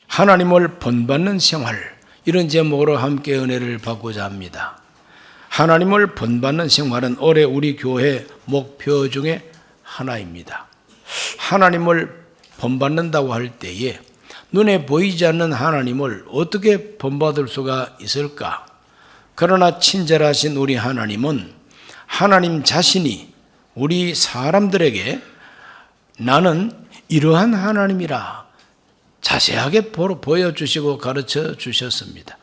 하나님을 본받는 생활, 이런 제목으로 함께 은혜를 받고자 합니다. 하나님을 본받는 생활은 올해 우리 교회 목표 중에 하나입니다. 하나님을 본받는다고 할 때에 눈에 보이지 않는 하나님을 어떻게 본받을 수가 있을까? 그러나 친절하신 우리 하나님은 하나님 자신이 우리 사람들에게 나는 이러한 하나님이라 자세하게 보여주시고 가르쳐 주셨습니다.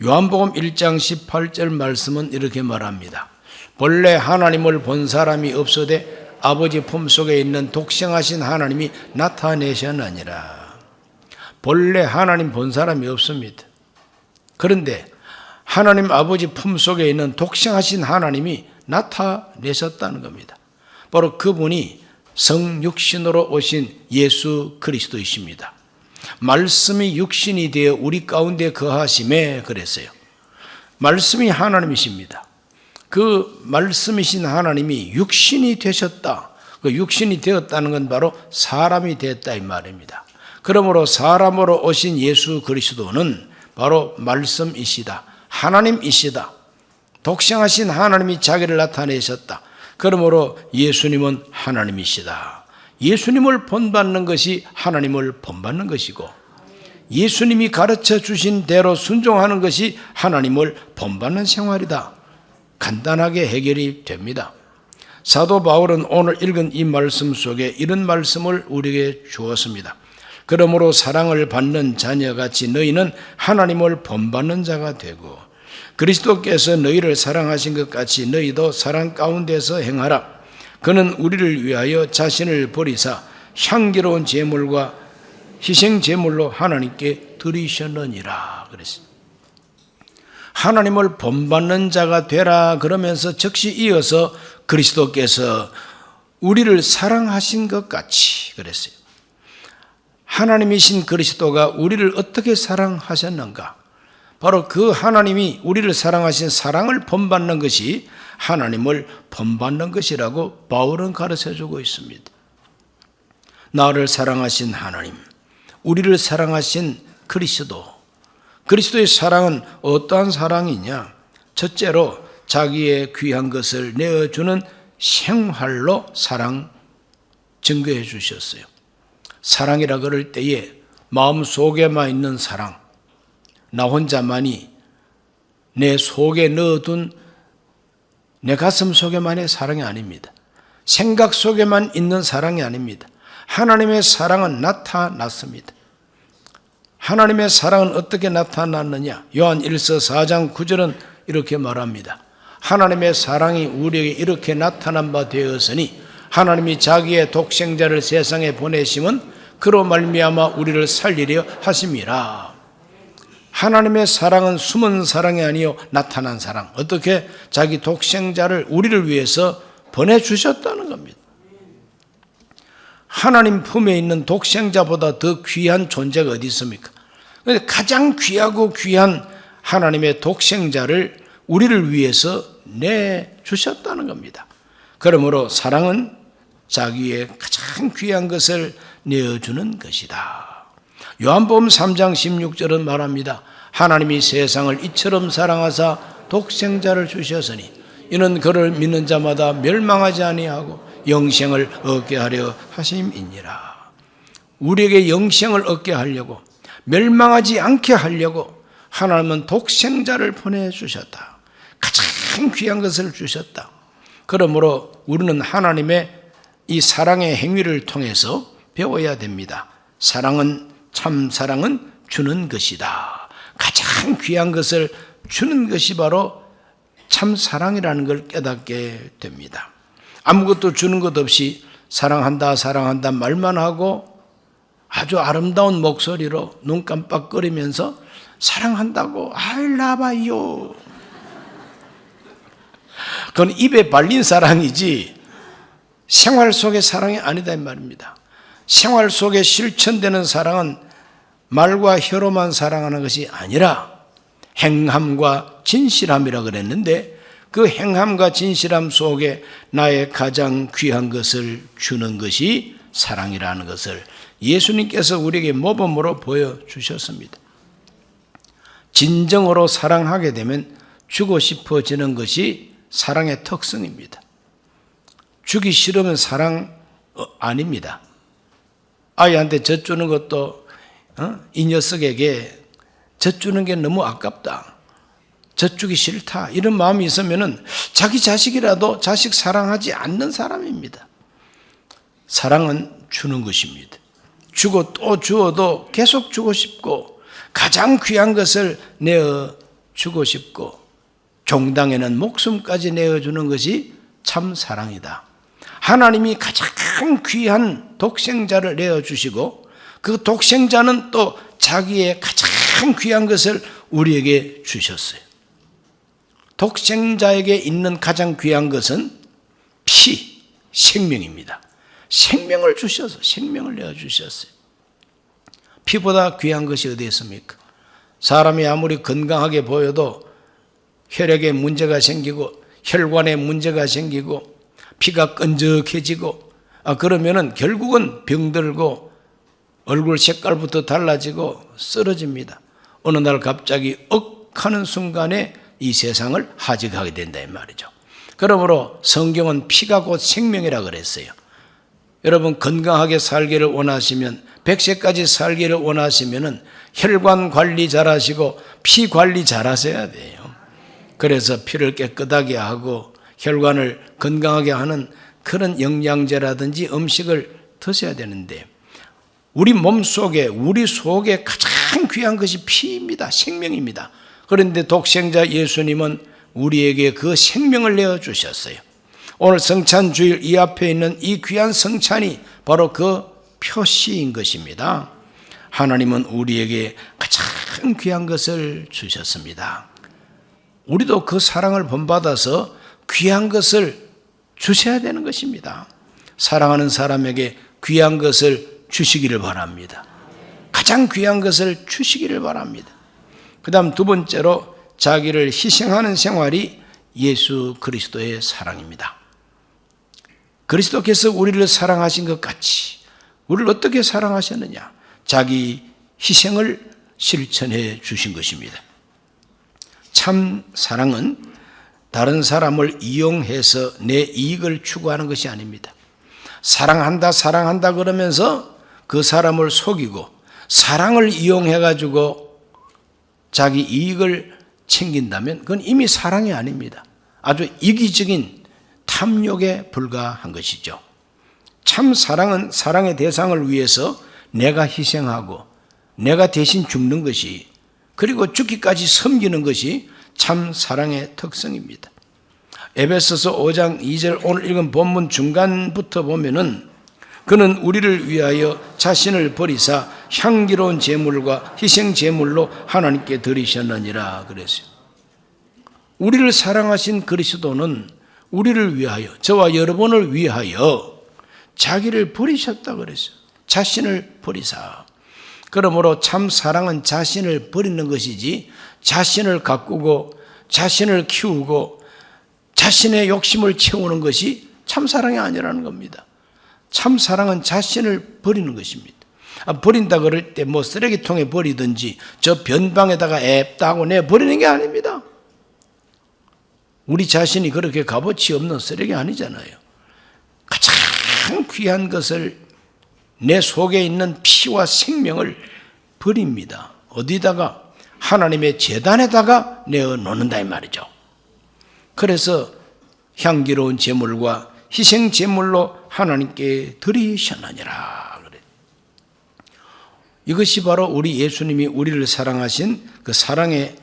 요한복음 1장 18절 말씀은 이렇게 말합니다. 본래 하나님을 본 사람이 없으되 아버지 품속에 있는 독생하신 하나님이 나타내셨느니라. 본래 하나님 본 사람이 없습니다. 그런데 하나님 아버지 품속에 있는 독생하신 하나님이 나타내셨다는 겁니다. 바로 그분이 성육신으로 오신 예수 그리스도이십니다. 말씀이 육신이 되어 우리 가운데 거하심에 그랬어요. 말씀이 하나님이십니다. 그 말씀이신 하나님이 육신이 되셨다. 그 육신이 되었다는 건 바로 사람이 되었다 이 말입니다. 그러므로 사람으로 오신 예수 그리스도는 바로 말씀이시다. 하나님이시다. 독생하신 하나님이 자기를 나타내셨다. 그러므로 예수님은 하나님이시다. 예수님을 본받는 것이 하나님을 본받는 것이고 예수님이 가르쳐 주신 대로 순종하는 것이 하나님을 본받는 생활이다. 간단하게 해결이 됩니다. 사도 바울은 오늘 읽은 이 말씀 속에 이런 말씀을 우리에게 주었습니다. 그러므로 사랑을 받는 자녀같이 너희는 하나님을 본받는 자가 되고 그리스도께서 너희를 사랑하신 것 같이 너희도 사랑 가운데서 행하라. 그는 우리를 위하여 자신을 버리사 향기로운 제물과 희생 제물로 하나님께 드리셨느니라 그랬습니다. 하나님을 본받는 자가 되라 그러면서 즉시 이어서 그리스도께서 우리를 사랑하신 것 같이 그랬어요. 하나님이신 그리스도가 우리를 어떻게 사랑하셨는가? 바로 그 하나님이 우리를 사랑하신 사랑을 본받는 것이 하나님을 본받는 것이라고 바울은 가르쳐주고 있습니다. 나를 사랑하신 하나님, 우리를 사랑하신 그리스도. 그리스도의 사랑은 어떠한 사랑이냐? 첫째로 자기의 귀한 것을 내어주는 생활로 사랑 증거해 주셨어요. 사랑이라 그럴 때에 마음속에만 있는 사랑, 나 혼자만이 내 속에 넣어둔 내 가슴 속에만의 사랑이 아닙니다. 생각 속에만 있는 사랑이 아닙니다. 하나님의 사랑은 나타났습니다. 하나님의 사랑은 어떻게 나타났느냐? 요한 1서 4장 9절은 이렇게 말합니다. 하나님의 사랑이 우리에게 이렇게 나타난 바 되었으니 하나님이 자기의 독생자를 세상에 보내심은 그로 말미암아 우리를 살리려 하심이라. 하나님의 사랑은 숨은 사랑이 아니요 나타난 사랑. 어떻게? 자기 독생자를 우리를 위해서 보내주셨다는 겁니다. 하나님 품에 있는 독생자보다 더 귀한 존재가 어디 있습니까? 가장 귀하고 귀한 하나님의 독생자를 우리를 위해서 내주셨다는 겁니다. 그러므로 사랑은 자기의 가장 귀한 것을 내어주는 것이다. 요한복음 3장 16절은 말합니다. 하나님이 세상을 이처럼 사랑하사 독생자를 주셨으니 이는 그를 믿는 자마다 멸망하지 아니하고 영생을 얻게 하려 하심이니라. 우리에게 영생을 얻게 하려고 멸망하지 않게 하려고 하나님은 독생자를 보내주셨다. 가장 귀한 것을 주셨다. 그러므로 우리는 하나님의 이 사랑의 행위를 통해서 배워야 됩니다. 참 사랑은 주는 것이다. 가장 귀한 것을 주는 것이 바로 참 사랑이라는 걸 깨닫게 됩니다. 아무것도 주는 것 없이 사랑한다 사랑한다 말만 하고 아주 아름다운 목소리로 눈 깜빡거리면서 사랑한다고 I love you. 그건 입에 발린 사랑이지 생활 속의 사랑이 아니다 이 말입니다. 생활 속에 실천되는 사랑은 말과 혀로만 사랑하는 것이 아니라 행함과 진실함이라 그랬는데 그 행함과 진실함 속에 나의 가장 귀한 것을 주는 것이 사랑이라는 것을 예수님께서 우리에게 모범으로 보여주셨습니다. 진정으로 사랑하게 되면 주고 싶어지는 것이 사랑의 특성입니다. 주기 싫으면 사랑 아닙니다. 아이한테 젖주는 것도 이 녀석에게 젖주는 게 너무 아깝다, 젖주기 싫다, 이런 마음이 있으면 자기 자식이라도 자식 사랑하지 않는 사람입니다. 사랑은 주는 것입니다. 주고 또 주어도 계속 주고 싶고 가장 귀한 것을 내어 주고 싶고 종당에는 목숨까지 내어주는 것이 참 사랑이다. 하나님이 가장 귀한 독생자를 내어주시고 그 독생자는 또 자기의 가장 귀한 것을 우리에게 주셨어요. 독생자에게 있는 가장 귀한 것은 피, 생명입니다. 생명을 주셔서 생명을 내어주셨어요. 피보다 귀한 것이 어디 있습니까? 사람이 아무리 건강하게 보여도 혈액에 문제가 생기고 혈관에 문제가 생기고 피가 끈적해지고 그러면은 결국은 병들고 얼굴 색깔부터 달라지고 쓰러집니다. 어느 날 갑자기 하는 순간에 이 세상을 하직하게 된다 이 말이죠. 그러므로 성경은 피가 곧 생명이라 그랬어요. 여러분 건강하게 살기를 원하시면 100세까지 살기를 원하시면은 혈관 관리 잘하시고 피 관리 잘하셔야 돼요. 그래서 피를 깨끗하게 하고 혈관을 건강하게 하는 그런 영양제라든지 음식을 드셔야 되는데 우리 몸속에 우리 속에 가장 귀한 것이 피입니다. 생명입니다. 그런데 독생자 예수님은 우리에게 그 생명을 내어주셨어요. 오늘 성찬주일 이 앞에 있는 이 귀한 성찬이 바로 그 표시인 것입니다. 하나님은 우리에게 가장 귀한 것을 주셨습니다. 우리도 그 사랑을 본받아서 귀한 것을 주셔야 되는 것입니다. 사랑하는 사람에게 귀한 것을 주시기를 바랍니다. 가장 귀한 것을 주시기를 바랍니다. 그 다음 두 번째로 자기를 희생하는 생활이 예수 그리스도의 사랑입니다. 그리스도께서 우리를 사랑하신 것 같이 우리를 어떻게 사랑하셨느냐? 자기 희생을 실천해 주신 것입니다. 참 사랑은 다른 사람을 이용해서 내 이익을 추구하는 것이 아닙니다. 사랑한다 그러면서 그 사람을 속이고 사랑을 이용해 가지고 자기 이익을 챙긴다면 그건 이미 사랑이 아닙니다. 아주 이기적인 탐욕에 불과한 것이죠. 참 사랑은 사랑의 대상을 위해서 내가 희생하고 내가 대신 죽는 것이 그리고 죽기까지 섬기는 것이 참 사랑의 특성입니다. 에베소서 5장 2절 오늘 읽은 본문 중간부터 보면은 그는 우리를 위하여 자신을 버리사 향기로운 제물과 희생 제물로 하나님께 드리셨느니라 그랬어요. 우리를 사랑하신 그리스도는 우리를 위하여 저와 여러분을 위하여 자기를 버리셨다 그랬어요. 자신을 버리사. 그러므로 참 사랑은 자신을 버리는 것이지 자신을 가꾸고 자신을 키우고 자신의 욕심을 채우는 것이 참 사랑이 아니라는 겁니다. 참 사랑은 자신을 버리는 것입니다. 버린다 그럴 때 뭐 쓰레기통에 버리든지 저 변방에다가 앱다 하고 내버리는 게 아닙니다. 우리 자신이 그렇게 값어치 없는 쓰레기 아니잖아요. 가장 귀한 것을 내 속에 있는 피와 생명을 버립니다. 어디다가? 하나님의 제단에다가 내어놓는다 이 말이죠. 그래서 향기로운 제물과 희생 제물로 하나님께 드리셨느니라 그래. 이것이 바로 우리 예수님이 우리를 사랑하신 그 사랑의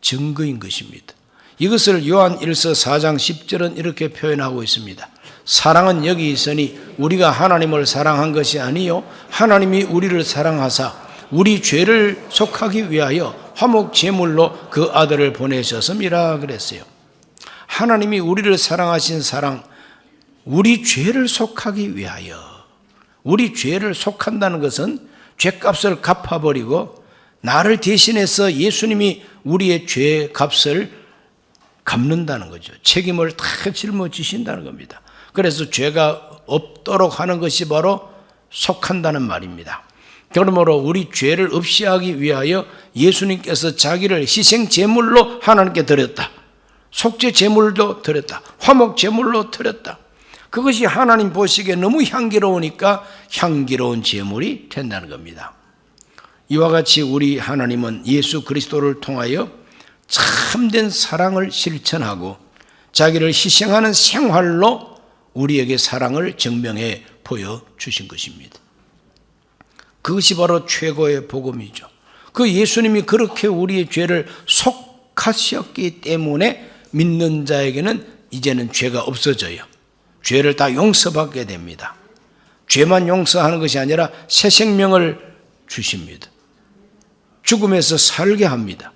증거인 것입니다. 이것을 요한 1서 4장 10절은 이렇게 표현하고 있습니다. 사랑은 여기 있으니 우리가 하나님을 사랑한 것이 아니요 하나님이 우리를 사랑하사 우리 죄를 속하기 위하여 화목 제물로 그 아들을 보내셨음이라 그랬어요. 하나님이 우리를 사랑하신 사랑, 우리 죄를 속하기 위하여. 우리 죄를 속한다는 것은 죄값을 갚아버리고 나를 대신해서 예수님이 우리의 죄값을 갚는다는 거죠. 책임을 다 짊어지신다는 겁니다. 그래서 죄가 없도록 하는 것이 바로 속한다는 말입니다. 그러므로 우리 죄를 없이 하기 위하여 예수님께서 자기를 희생 제물로 하나님께 드렸다. 속죄 제물도 드렸다. 화목 제물로 드렸다. 그것이 하나님 보시기에 너무 향기로우니까 향기로운 제물이 된다는 겁니다. 이와 같이 우리 하나님은 예수 그리스도를 통하여 참된 사랑을 실천하고 자기를 희생하는 생활로 우리에게 사랑을 증명해 보여주신 것입니다. 그것이 바로 최고의 복음이죠. 그 예수님이 그렇게 우리의 죄를 속하셨기 때문에 믿는 자에게는 이제는 죄가 없어져요. 죄를 다 용서받게 됩니다. 죄만 용서하는 것이 아니라 새 생명을 주십니다. 죽음에서 살게 합니다.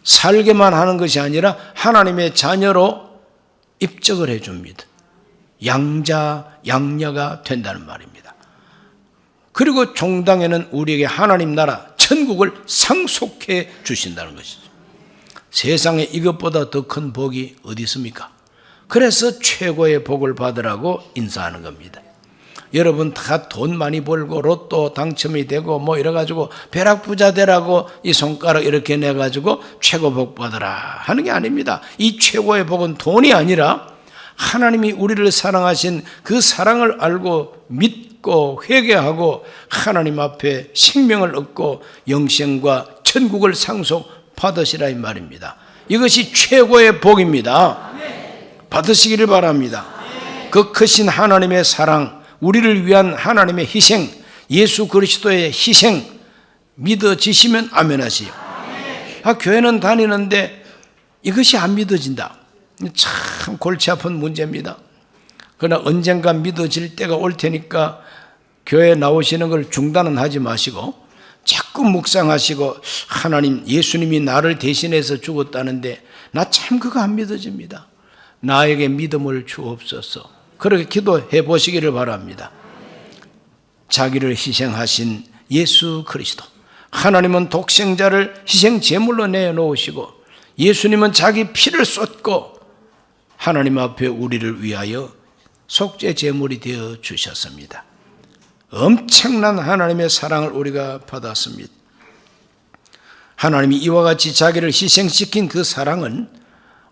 살게만 하는 것이 아니라 하나님의 자녀로 입적을 해줍니다. 양자양녀가 된다는 말입니다. 그리고 종당에는 우리에게 하나님 나라 천국을 상속해 주신다는 것이죠. 세상에 이것보다 더 큰 복이 어디 있습니까? 그래서 최고의 복을 받으라고 인사하는 겁니다. 여러분 다 돈 많이 벌고 로또 당첨이 되고 뭐 이래가지고 벼락부자 되라고 이 손가락 이렇게 내가지고 최고 복 받으라 하는 게 아닙니다. 이 최고의 복은 돈이 아니라 하나님이 우리를 사랑하신 그 사랑을 알고 믿고 회개하고 하나님 앞에 생명을 얻고 영생과 천국을 상속 받으시라 이 말입니다. 이것이 최고의 복입니다. 받으시기를 바랍니다. 그 크신 하나님의 사랑, 우리를 위한 하나님의 희생, 예수 그리스도의 희생 믿어지시면 아멘 하시오. 교회는 다니는데 이것이 안 믿어진다. 참 골치 아픈 문제입니다. 그러나 언젠가 믿어질 때가 올 테니까 교회 나오시는 걸 중단은 하지 마시고 자꾸 묵상하시고 하나님 예수님이 나를 대신해서 죽었다는데 나 참 그거 안 믿어집니다. 나에게 믿음을 주옵소서. 그렇게 기도해 보시기를 바랍니다. 자기를 희생하신 예수 그리스도, 하나님은 독생자를 희생 제물로 내놓으시고 예수님은 자기 피를 쏟고 하나님 앞에 우리를 위하여 속죄 제물이 되어 주셨습니다. 엄청난 하나님의 사랑을 우리가 받았습니다. 하나님이 이와 같이 자기를 희생시킨 그 사랑은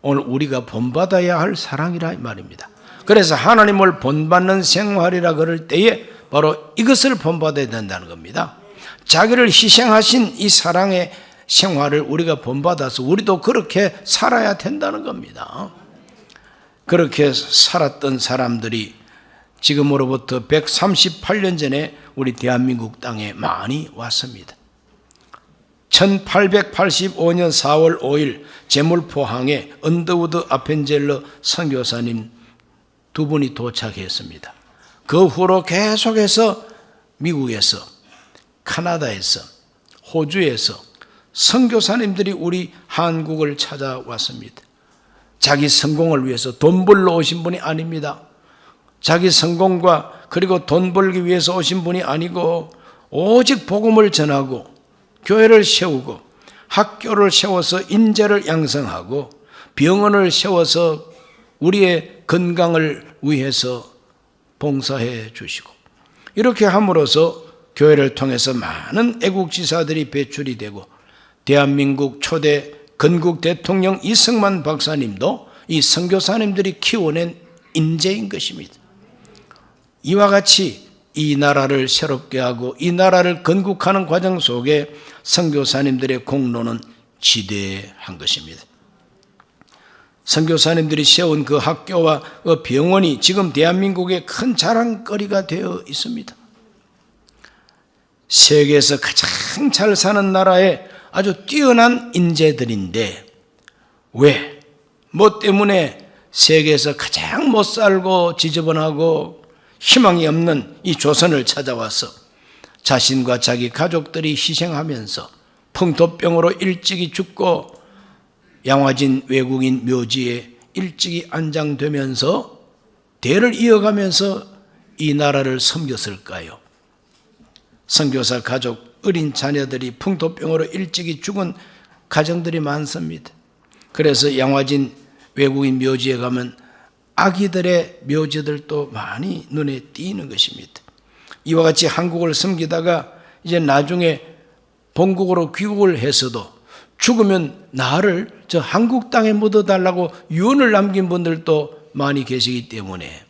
오늘 우리가 본받아야 할 사랑이라 말입니다. 그래서 하나님을 본받는 생활이라 그럴 때에 바로 이것을 본받아야 된다는 겁니다. 자기를 희생하신 이 사랑의 생활을 우리가 본받아서 우리도 그렇게 살아야 된다는 겁니다. 그렇게 살았던 사람들이 지금으로부터 138년 전에 우리 대한민국 땅에 많이 왔습니다. 1885년 4월 5일 제물포항에 언더우드 아펜젤러 선교사님 두 분이 도착했습니다. 그 후로 계속해서 미국에서, 카나다에서, 호주에서 선교사님들이 우리 한국을 찾아왔습니다. 자기 성공을 위해서 돈 벌러 오신 분이 아닙니다. 자기 성공과 그리고 돈 벌기 위해서 오신 분이 아니고 오직 복음을 전하고 교회를 세우고 학교를 세워서 인재를 양성하고 병원을 세워서 우리의 건강을 위해서 봉사해 주시고 이렇게 함으로써 교회를 통해서 많은 애국지사들이 배출이 되고 대한민국 초대 건국 대통령 이승만 박사님도 이 선교사님들이 키워낸 인재인 것입니다. 이와 같이 이 나라를 새롭게 하고 이 나라를 건국하는 과정 속에 선교사님들의 공로는 지대한 것입니다. 선교사님들이 세운 그 학교와 그 병원이 지금 대한민국의 큰 자랑거리가 되어 있습니다. 세계에서 가장 잘 사는 나라에 아주 뛰어난 인재들인데 왜? 뭐 때문에 세계에서 가장 못 살고 지저분하고 희망이 없는 이 조선을 찾아와서 자신과 자기 가족들이 희생하면서 풍토병으로 일찍이 죽고 양화진 외국인 묘지에 일찍이 안장되면서 대를 이어가면서 이 나라를 섬겼을까요? 선교사 가족, 어린 자녀들이 풍토병으로 일찍이 죽은 가정들이 많습니다. 그래서 양화진 외국인 묘지에 가면 아기들의 묘지들도 많이 눈에 띄는 것입니다. 이와 같이 한국을 섬기다가 이제 나중에 본국으로 귀국을 해서도 죽으면 나를 저 한국 땅에 묻어달라고 유언을 남긴 분들도 많이 계시기 때문에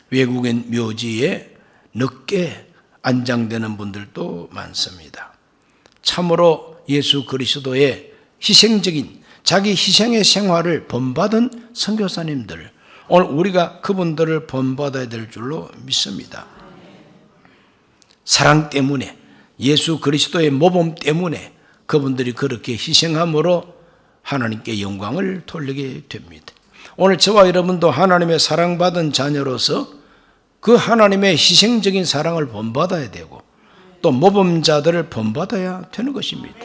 외국인 묘지에 늦게 안장되는 분들도 많습니다. 참으로 예수 그리스도의 희생적인 자기 희생의 생활을 본받은 선교사님들, 오늘 우리가 그분들을 본받아야 될 줄로 믿습니다. 사랑 때문에, 예수 그리스도의 모범 때문에 그분들이 그렇게 희생함으로 하나님께 영광을 돌리게 됩니다. 오늘 저와 여러분도 하나님의 사랑받은 자녀로서 그 하나님의 희생적인 사랑을 본받아야 되고 또 모범자들을 본받아야 되는 것입니다.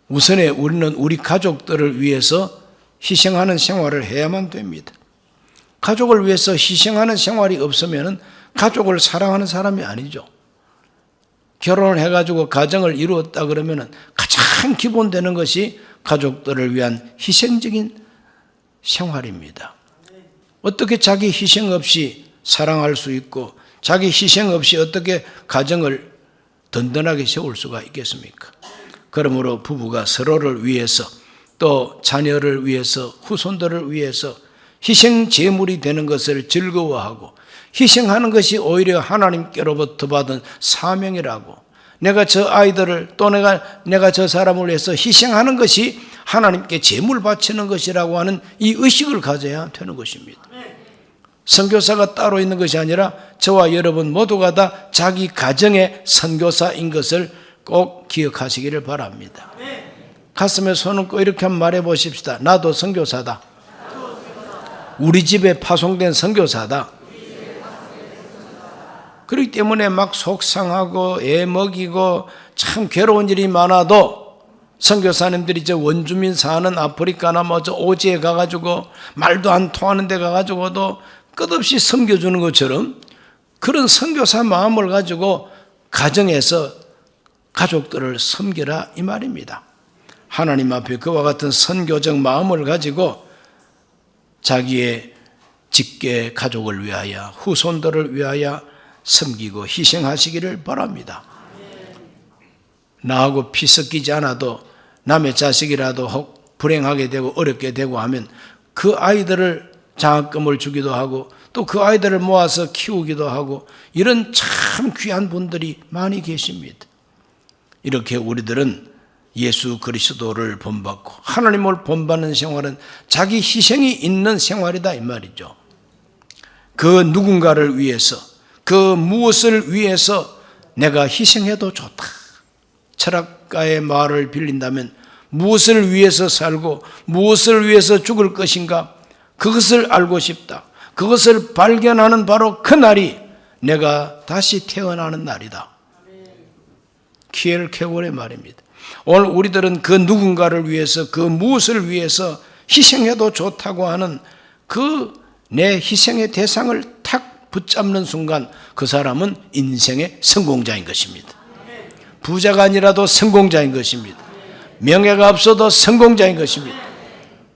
우선에 우리는 우리 가족들을 위해서 희생하는 생활을 해야만 됩니다. 가족을 위해서 희생하는 생활이 없으면 가족을 사랑하는 사람이 아니죠. 결혼을 해가지고 가정을 이루었다 그러면 가장 기본 되는 것이 가족들을 위한 희생적인 생활입니다. 어떻게 자기 희생 없이 사랑할 수 있고 자기 희생 없이 어떻게 가정을 든든하게 세울 수가 있겠습니까? 그러므로 부부가 서로를 위해서 또 자녀를 위해서 후손들을 위해서 희생 제물이 되는 것을 즐거워하고 희생하는 것이 오히려 하나님께로부터 받은 사명이라고, 내가 저 아이들을 또 내가 저 사람을 위해서 희생하는 것이 하나님께 제물 바치는 것이라고 하는 이 의식을 가져야 되는 것입니다. 선교사가 따로 있는 것이 아니라 저와 여러분 모두가 다 자기 가정의 선교사인 것을 꼭 기억하시기를 바랍니다. 가슴에 손 얹고 이렇게 한번 말해 보십시다. 나도 선교사다. 우리 집에 파송된 선교사다. 그렇기 때문에 막 속상하고 애 먹이고 참 괴로운 일이 많아도 선교사님들이 저 원주민 사는 아프리카나 뭐 저 오지에 가가지고 말도 안 통하는 데 가가지고도 끝없이 섬겨주는 것처럼 그런 선교사 마음을 가지고 가정에서 가족들을 섬기라 이 말입니다. 하나님 앞에 그와 같은 선교적 마음을 가지고 자기의 직계 가족을 위하여 후손들을 위하여 섬기고 희생하시기를 바랍니다. 나하고 피 섞이지 않아도 남의 자식이라도 혹 불행하게 되고 어렵게 되고 하면 그 아이들을 장학금을 주기도 하고 또 그 아이들을 모아서 키우기도 하고 이런 참 귀한 분들이 많이 계십니다. 이렇게 우리들은 예수 그리스도를 본받고 하나님을 본받는 생활은 자기 희생이 있는 생활이다 이 말이죠. 그 누군가를 위해서 그 무엇을 위해서 내가 희생해도 좋다. 철학가의 말을 빌린다면 무엇을 위해서 살고 무엇을 위해서 죽을 것인가 그것을 알고 싶다. 그것을 발견하는 바로 그 날이 내가 다시 태어나는 날이다. 키엘 케골의 말입니다. 오늘 우리들은 그 누군가를 위해서 그 무엇을 위해서 희생해도 좋다고 하는 그 내 희생의 대상을 탁 붙잡는 순간 그 사람은 인생의 성공자인 것입니다. 부자가 아니라도 성공자인 것입니다. 명예가 없어도 성공자인 것입니다.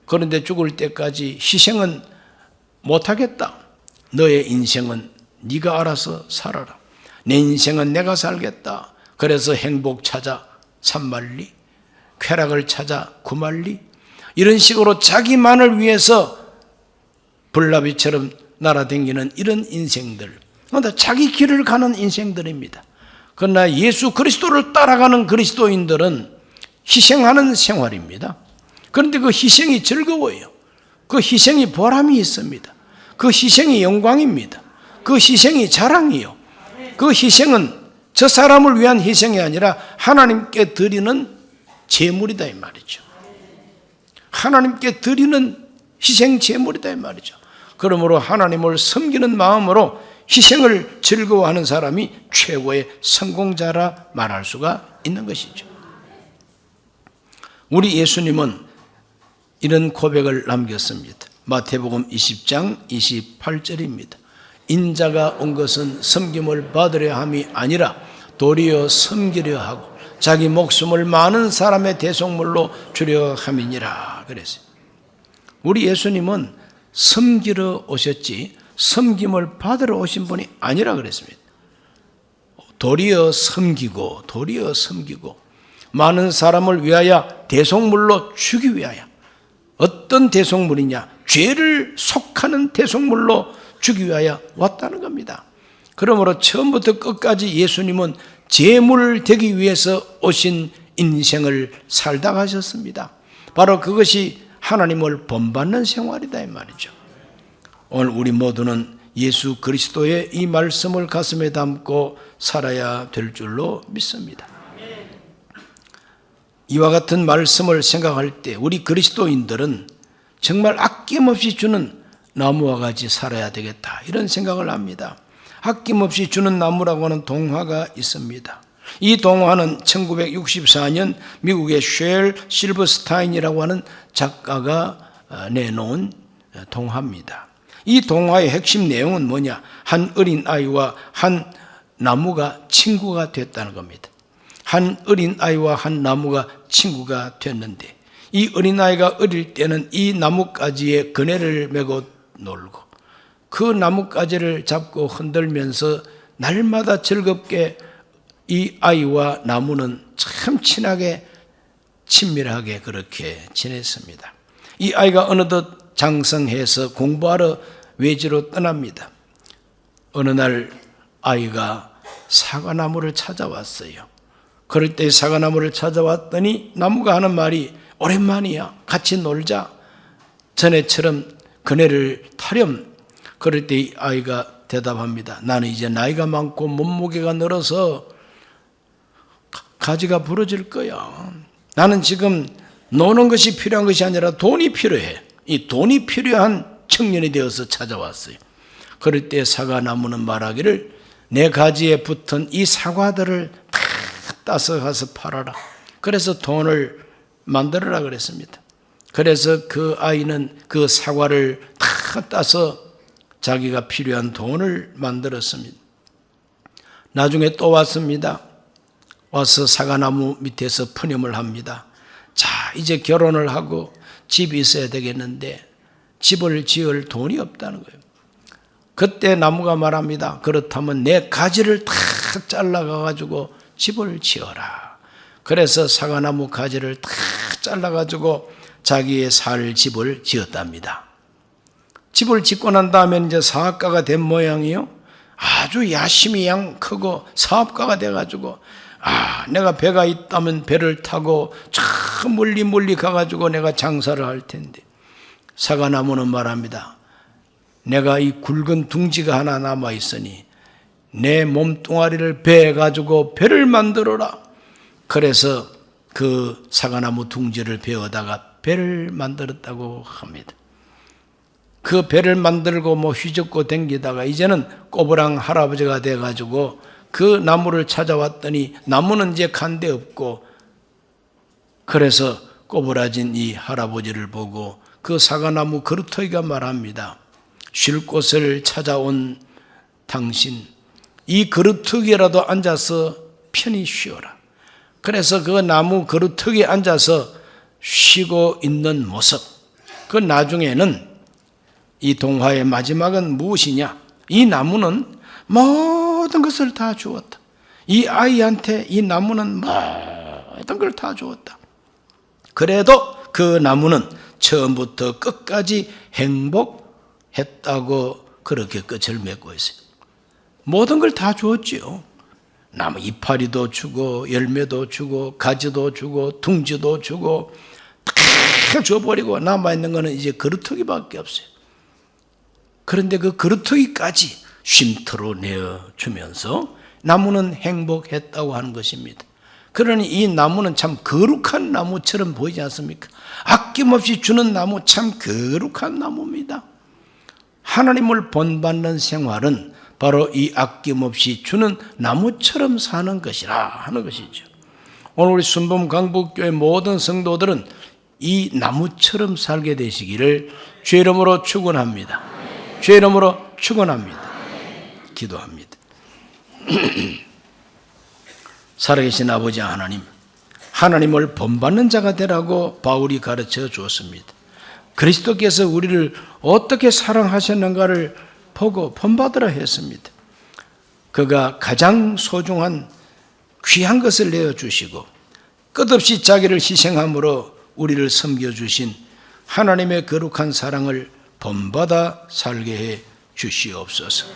그런데 죽을 때까지 희생은 못하겠다. 너의 인생은 네가 알아서 살아라. 내 인생은 내가 살겠다. 그래서 행복 찾아 3만리, 쾌락을 찾아 9만리, 이런 식으로 자기만을 위해서 불나비처럼 날아다니는 이런 인생들, 그런데 자기 길을 가는 인생들입니다. 그러나 예수 그리스도를 따라가는 그리스도인들은 희생하는 생활입니다. 그런데 그 희생이 즐거워요. 그 희생이 보람이 있습니다. 그 희생이 영광입니다. 그 희생이 자랑이요. 그 희생은 저 사람을 위한 희생이 아니라 하나님께 드리는 제물이다 이 말이죠. 하나님께 드리는 희생 제물이다 이 말이죠. 그러므로 하나님을 섬기는 마음으로 희생을 즐거워하는 사람이 최고의 성공자라 말할 수가 있는 것이죠. 우리 예수님은 이런 고백을 남겼습니다. 마태복음 20장 28절입니다. 인자가 온 것은 섬김을 받으려 함이 아니라 도리어 섬기려 하고 자기 목숨을 많은 사람의 대속물로 주려 함이니라 그랬어요. 우리 예수님은 섬기러 오셨지 섬김을 받으러 오신 분이 아니라 그랬습니다. 도리어 섬기고 많은 사람을 위하여 대속물로 주기 위하여, 어떤 대속물이냐? 죄를 속하는 대속물로 주기 위하여 왔다는 겁니다. 그러므로 처음부터 끝까지 예수님은 제물 되기 위해서 오신 인생을 살다 가셨습니다. 바로 그것이 하나님을 본받는 생활이다 이 말이죠. 오늘 우리 모두는 예수 그리스도의 이 말씀을 가슴에 담고 살아야 될 줄로 믿습니다. 이와 같은 말씀을 생각할 때 우리 그리스도인들은 정말 아낌없이 주는 나무와 같이 살아야 되겠다, 이런 생각을 합니다. 아낌없이 주는 나무라고 하는 동화가 있습니다. 이 동화는 1964년 미국의 쉘 실버스타인이라고 하는 작가가 내놓은 동화입니다. 이 동화의 핵심 내용은 뭐냐? 한 어린아이와 한 나무가 친구가 됐다는 겁니다. 한 어린아이와 한 나무가 친구가 됐는데, 이 어린아이가 어릴 때는 이 나뭇가지에 그네를 메고 놀고 그 나뭇가지를 잡고 흔들면서 날마다 즐겁게 이 아이와 나무는 참 친하게 친밀하게 그렇게 지냈습니다. 이 아이가 어느덧 장성해서 공부하러 외지로 떠납니다. 어느 날 아이가 사과나무를 찾아왔어요. 그럴 때 사과나무를 찾아왔더니 나무가 하는 말이, 오랜만이야, 같이 놀자, 전에처럼 그네를 타렴. 그럴 때 이 아이가 대답합니다. 나는 이제 나이가 많고 몸무게가 늘어서 가지가 부러질 거야. 나는 지금 노는 것이 필요한 것이 아니라 돈이 필요해. 이 돈이 필요한 청년이 되어서 찾아왔어요. 그럴 때 사과나무는 말하기를, 내 가지에 붙은 이 사과들을 다 따서 가서 팔아라. 그래서 돈을 만들어라 그랬습니다. 그래서 그 아이는 그 사과를 다 따서 자기가 필요한 돈을 만들었습니다. 나중에 또 왔습니다. 와서 사과나무 밑에서 푸념을 합니다. 자, 이제 결혼을 하고 집이 있어야 되겠는데 집을 지을 돈이 없다는 거예요. 그때 나무가 말합니다. 그렇다면 내 가지를 다 잘라가지고 집을 지어라. 그래서 사과나무 가지를 다 잘라가지고 자기의 살 집을 지었답니다. 집을 짓고 난 다음에 이제 사업가가 된 모양이요. 아주 야심이 크고 사업가가 돼가지고, 내가 배가 있다면 배를 타고 저 멀리 가가지고 내가 장사를 할 텐데, 사과나무는 말합니다. 내가 이 굵은 둥지가 하나 남아 있으니 내 몸뚱아리를 베어가지고 배를 만들어라. 그래서 그 사과나무 둥지를 베어다가 배를 만들었다고 합니다. 그 배를 만들고 휘젓고 댕기다가 이제는 꼬부랑 할아버지가 돼가지고 그 나무를 찾아왔더니 나무는 이제 간 데 없고, 그래서 꼬부라진 이 할아버지를 보고 그 사과나무 그루터기가 말합니다. 쉴 곳을 찾아온 당신, 이 그루터기라도 앉아서 편히 쉬어라. 그래서 그 나무 그루터기에 앉아서 쉬고 있는 모습, 그 나중에는 이 동화의 마지막은 무엇이냐? 이 나무는 모든 것을 다 주었다. 이 아이한테 이 나무는 모든 걸 다 주었다. 그래도 그 나무는 처음부터 끝까지 행복했다고 그렇게 끝을 맺고 있어요. 모든 걸 다 주었지요. 나무 이파리도 주고 열매도 주고 가지도 주고 둥지도 주고 다 줘버리고 남아있는 것은 이제 그루터기밖에 없어요. 그런데 그 그루터기까지 쉼터로 내어주면서 나무는 행복했다고 하는 것입니다. 그러니 이 나무는 참 거룩한 나무처럼 보이지 않습니까? 아낌없이 주는 나무, 참 거룩한 나무입니다. 하나님을 본받는 생활은 바로 이 아낌없이 주는 나무처럼 사는 것이라 하는 것이죠. 오늘 우리 순범 강북교회 모든 성도들은 이 나무처럼 살게 되시기를 주의 이름으로 축원합니다. 주의 이름으로 축원합니다. 기도합니다. 살아계신 아버지 하나님, 하나님을 본받는 자가 되라고 바울이 가르쳐 주었습니다. 그리스도께서 우리를 어떻게 사랑하셨는가를 보고 본받으라 했습니다. 그가 가장 소중한 귀한 것을 내어주시고 끝없이 자기를 희생함으로 우리를 섬겨주신 하나님의 거룩한 사랑을 본받아 살게 해 주시옵소서.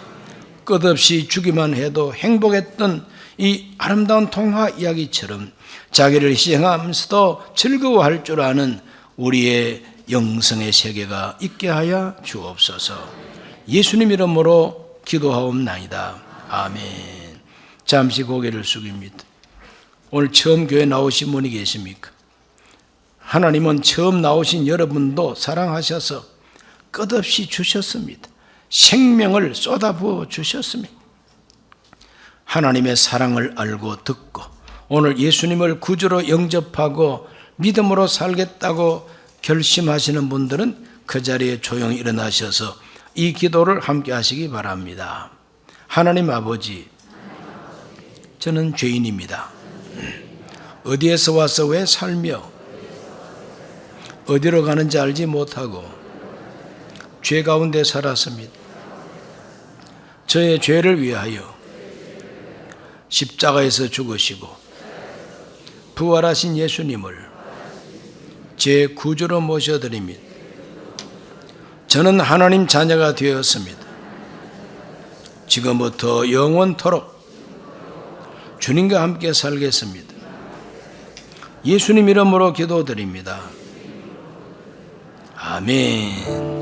끝없이 주기만 해도 행복했던 이 아름다운 동화 이야기처럼 자기를 희생하면서도 즐거워할 줄 아는 우리의 영성의 세계가 있게 하여 주옵소서. 예수님 이름으로 기도하옵나이다. 아멘. 잠시 고개를 숙입니다. 오늘 처음 교회 나오신 분이 계십니까? 하나님은 처음 나오신 여러분도 사랑하셔서 끝없이 주셨습니다. 생명을 쏟아부어 주셨습니다. 하나님의 사랑을 알고 듣고 오늘 예수님을 구주로 영접하고 믿음으로 살겠다고 결심하시는 분들은 그 자리에 조용히 일어나셔서 이 기도를 함께 하시기 바랍니다. 하나님 아버지, 저는 죄인입니다. 어디에서 와서 왜 살며 어디로 가는지 알지 못하고 죄 가운데 살았습니다. 저의 죄를 위하여 십자가에서 죽으시고 부활하신 예수님을 제 구주로 모셔드립니다. 저는 하나님 자녀가 되었습니다. 지금부터 영원토록 주님과 함께 살겠습니다. 예수님 이름으로 기도드립니다. 아멘.